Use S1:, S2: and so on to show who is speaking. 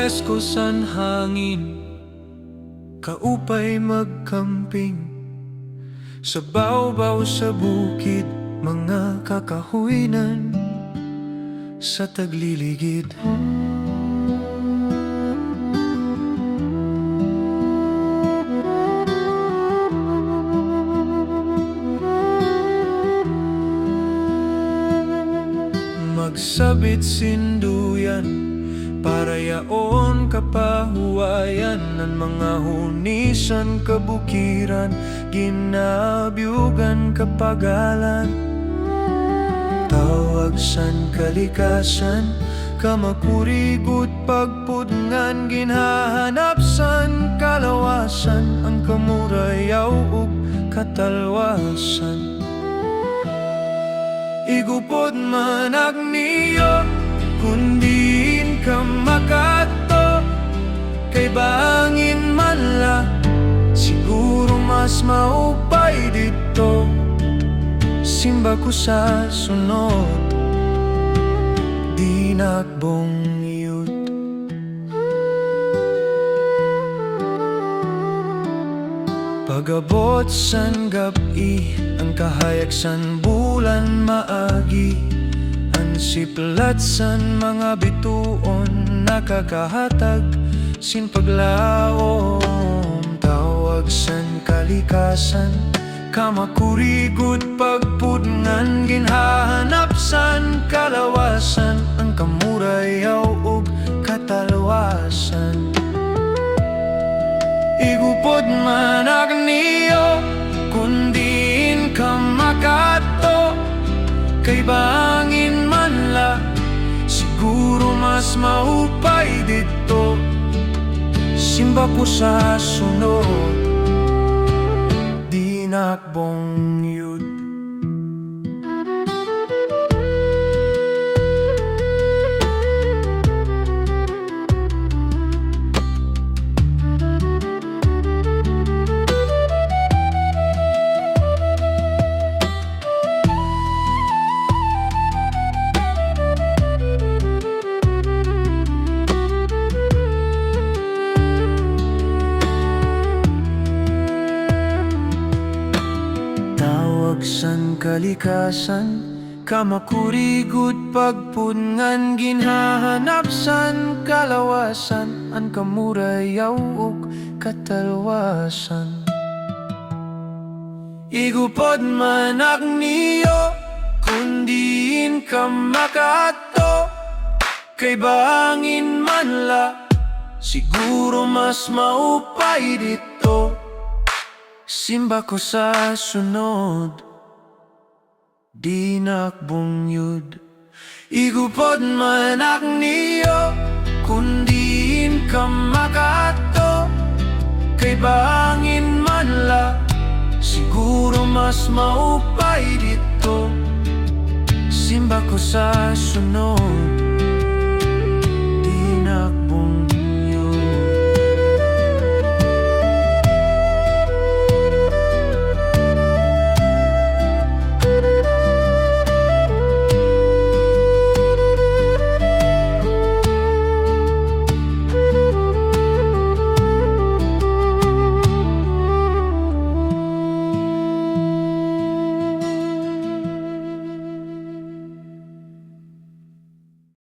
S1: presko san hangin, kaupay magkamping sa bawbaw sa bukid, mga kakahuinan sa tagliligid. Magsabit sinduyan para yaon kapahuwayan ng mga hunisan kabukiran, ginabyugan kapagalan. Tawag san kalikasan, kamakurigot pagpudngan, ginhahanap san kalawasan, ang kamurayaw ug katalwasan. Igupod man agniyo, kundiin ka makato, kay bangin man la, siguro mas maupay dito. Simba ko sa sunod, di nakbong yut. Pagabot san gabi, ang kahayag san bulan maagi, ang siplat san mga bituon nakakahatag, sin paglaom. Tawag san kalikasan, kamakurigot pagpudngan, ginhahanap san kalawasan, ang kamurayaw ug katalwasan. Igupod man agniyo, kundiin ka makato, kay bangin man la, siguro mas maupay dito. Simba ko sa sunod, di nakbong yut. San kalikasan, kamakurigot pagpudngan, ginhahanap san kalawasan, ang kamurayaw ug katalwasan. Igupod man agniyo, kundiin ka makato, kay bangin man la, siguro mas maupay dito. Simba ko sa sunod, di nakbong yud. Igupod man agniyo, kundiin ka makato, kay bangin man la, siguro mas maupay dito. Simba ko sa sunod,